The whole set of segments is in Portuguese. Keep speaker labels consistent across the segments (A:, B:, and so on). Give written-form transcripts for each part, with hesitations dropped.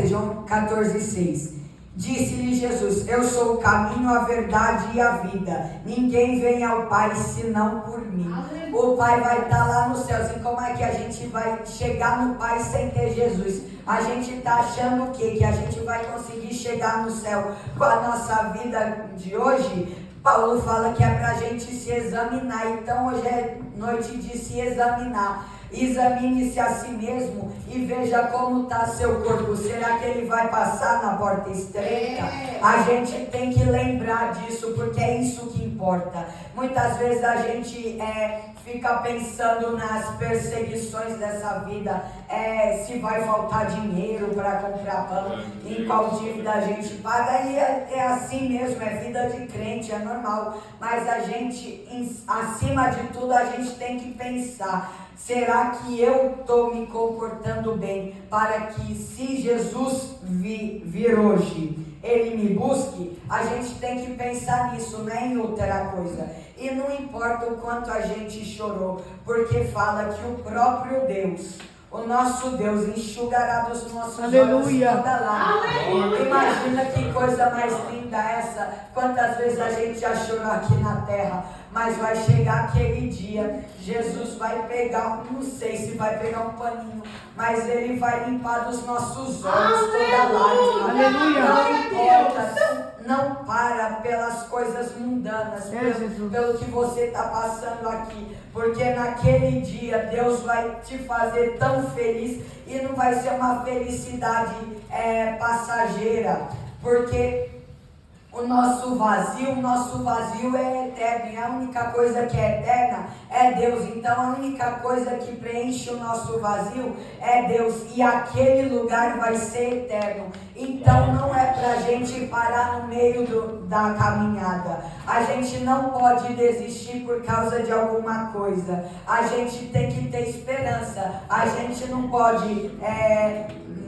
A: 14, João 14, 6. Disse-lhe Jesus: eu sou o caminho, a verdade e a vida. Ninguém vem ao Pai senão por mim. O Pai vai estar lá nos céus. E como é que a gente vai chegar no Pai sem ter Jesus? A gente está achando o quê? Que a gente vai conseguir chegar no céu com a nossa vida de hoje? Paulo fala que é para a gente se examinar. Então hoje é noite de se examinar. Examine-se a si mesmo e veja como está seu corpo. Será que ele vai passar na porta estreita? A gente tem que lembrar disso, porque é isso que importa. Muitas vezes a gente fica pensando nas perseguições dessa vida, se vai faltar dinheiro para comprar pão, em qual dívida a gente paga, e é assim mesmo, é vida de crente, é normal. Mas a gente, acima de tudo, a gente tem que pensar: será que eu estou me comportando bem para que, se Jesus vir hoje, ele me busque? A gente tem que pensar nisso, não é em outra coisa. E não importa o quanto a gente chorou, porque fala que o próprio Deus, o nosso Deus, enxugará dos nossos olhos toda lágrima. Imagina que coisa mais linda essa. Quantas vezes a gente já chorou aqui na terra, mas vai chegar aquele dia, Jesus vai pegar, não sei se vai pegar um paninho, mas ele vai limpar dos nossos olhos toda lágrima.
B: Aleluia.
A: Não importa, não para pelas coisas mundanas, pelo que você está passando aqui, porque naquele dia Deus vai te fazer tão feliz, e não vai ser uma felicidade passageira, porque o nosso vazio é eterno, e a única coisa que é eterna é Deus. Então a única coisa que preenche o nosso vazio é Deus, e aquele lugar vai ser eterno. Então não é pra gente parar no meio da caminhada. A gente não pode desistir por causa de alguma coisa. A gente tem que ter esperança. A gente não pode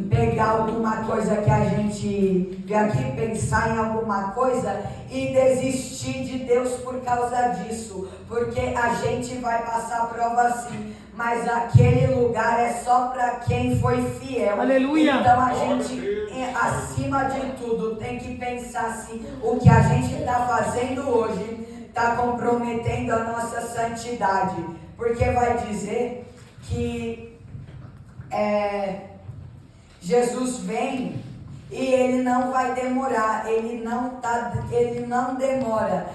A: pegar alguma coisa que a gente vê aqui, pensar em alguma coisa e desistir de Deus por causa disso, porque a gente vai passar prova sim, mas aquele lugar é só para quem foi fiel.
B: Aleluia.
A: Então a gente, acima de tudo, tem que pensar assim: o que a gente está fazendo hoje está comprometendo a nossa santidade, porque vai dizer que Jesus vem e ele não vai demorar, ele não demora.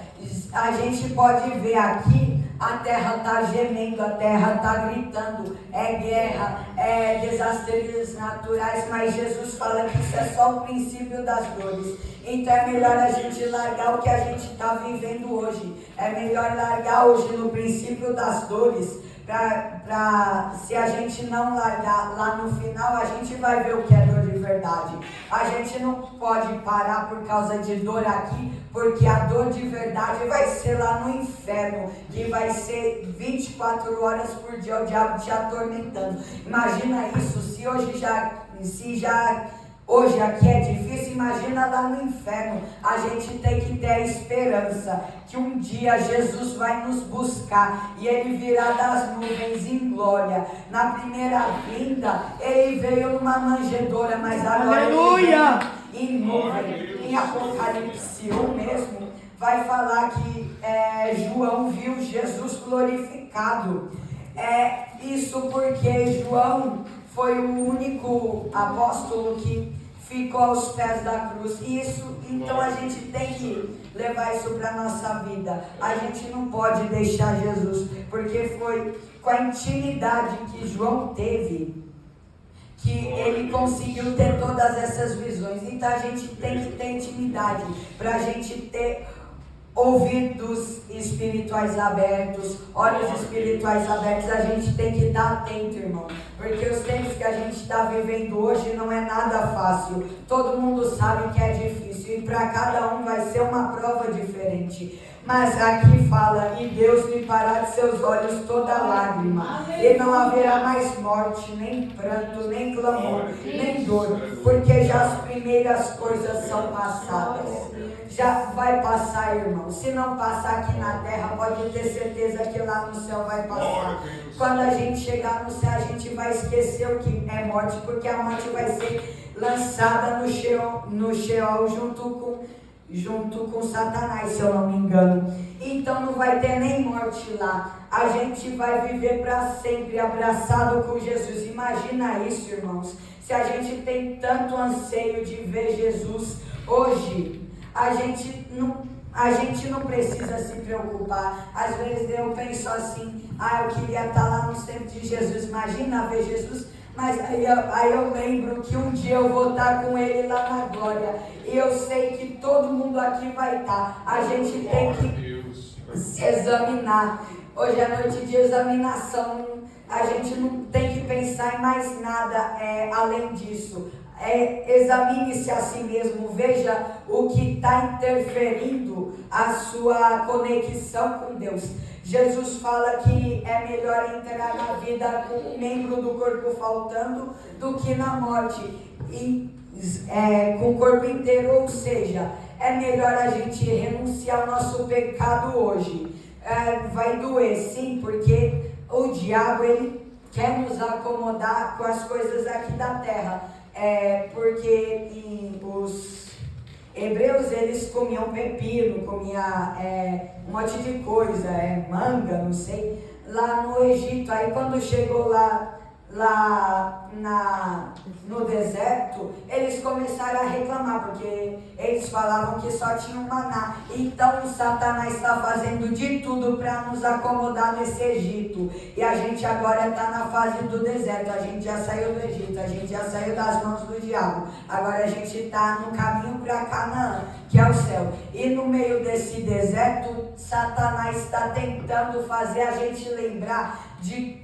A: A gente pode ver aqui, a terra está gemendo, a terra está gritando, é guerra, é desastres naturais, mas Jesus fala que isso é só o princípio das dores. Então é melhor a gente largar o que a gente está vivendo hoje, é melhor largar hoje no princípio das dores, se a gente não largar lá no final, a gente vai ver o que é dor de verdade. A gente não pode parar por causa de dor aqui, porque a dor de verdade vai ser lá no inferno, que vai ser 24 horas por dia o diabo te atormentando. Imagina isso, se hoje aqui é difícil, imagina lá no inferno. A gente tem que ter a esperança que um dia Jesus vai nos buscar e ele virá das nuvens em glória. Na primeira vinda, ele veio numa manjedoura, mas agora
B: aleluia,
A: ele vem em nuvem. Em Apocalipse 1 mesmo, vai falar que João viu Jesus glorificado. Isso porque João foi o único apóstolo que ficou aos pés da cruz. Então a gente tem que levar isso para a nossa vida. A gente não pode deixar Jesus, porque foi com a intimidade que João teve que ele conseguiu ter todas essas visões. Então a gente tem que ter intimidade para a gente ter ouvidos espirituais abertos, olhos espirituais abertos. A gente tem que estar atento, irmão, porque os tempos que a gente está vivendo hoje não é nada fácil. Todo mundo sabe que é difícil e para cada um vai ser uma prova diferente. Mas aqui fala: e Deus limpará de seus olhos toda lágrima, e não haverá mais morte, nem pranto, nem clamor, nem dor, porque já primeiras coisas são passadas. Já vai passar, irmão. Se não passar aqui na terra, pode ter certeza que lá no céu vai passar. Quando a gente chegar no céu, a gente vai esquecer o que é morte, porque a morte vai ser lançada no Sheol junto com Satanás, se eu não me engano. Então não vai ter nem morte lá. A gente vai viver para sempre abraçado com Jesus. Imagina isso, irmãos. Se a gente tem tanto anseio de ver Jesus hoje, a gente não precisa se preocupar. Às vezes eu penso assim, eu queria estar lá nos tempos de Jesus. Imagina ver Jesus. Mas aí eu lembro que um dia eu vou estar com ele lá na glória. E eu sei que todo mundo aqui vai estar. A gente tem que se examinar. Hoje é noite de examinação. A gente não tem que pensar em mais nada além disso. Examine-se a si mesmo. Veja o que está interferindo a sua conexão com Deus. Jesus fala que é melhor entrar na vida com um membro do corpo faltando do que na morte com o corpo inteiro. Ou seja, é melhor a gente renunciar ao nosso pecado hoje. Vai doer, sim, porque o diabo ele quer nos acomodar com as coisas aqui da terra. Porque os hebreus, eles comiam pepino, comiam um monte de coisa, manga, não sei, lá no Egito. Aí quando chegou lá no deserto, eles começaram a reclamar, porque eles falavam que só tinha um maná. Então Satanás está fazendo de tudo para nos acomodar nesse Egito. E a gente agora está na fase do deserto. A gente já saiu do Egito, a gente já saiu das mãos do diabo. Agora a gente está no caminho para Canaã, que é o céu. E no meio desse deserto, Satanás está tentando fazer a gente lembrar de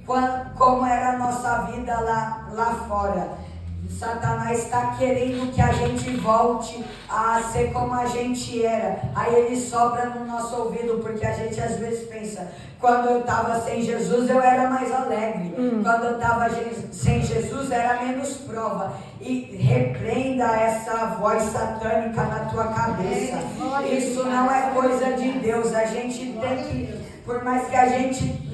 A: como era a nossa vida lá fora. Satanás está querendo que a gente volte a ser como a gente era. Aí ele sopra no nosso ouvido, porque a gente às vezes pensa, quando eu estava sem Jesus eu era mais alegre, quando eu estava sem Jesus era menos prova. E repreenda essa voz satânica na tua cabeça. Isso não é coisa de Deus. A gente tem que, por mais que a gente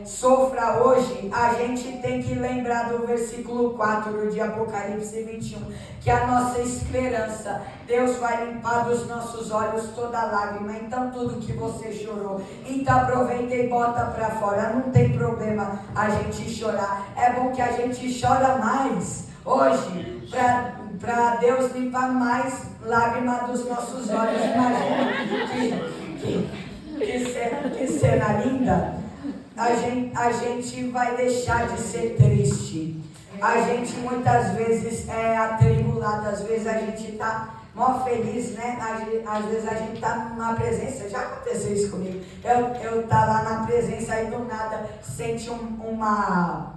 A: sofra hoje, a gente tem que lembrar do versículo 4 de Apocalipse 21, que é a nossa esperança. Deus vai limpar dos nossos olhos toda lágrima. Então tudo que você chorou, então aproveita e bota para fora. Não tem problema a gente chorar. É bom que a gente chora mais hoje, para Deus limpar mais lágrima dos nossos olhos. Imagina que cena linda. A gente vai deixar de ser triste. A gente muitas vezes é atribulado, às vezes a gente está mó feliz, né? Às vezes a gente está numa presença, já aconteceu isso comigo. Eu tá lá na presença e do nada sente uma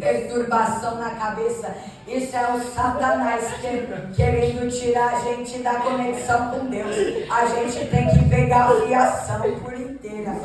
A: perturbação na cabeça. Isso é o Satanás querendo tirar a gente da conexão com Deus. A gente tem que pegar a fiação por inteira.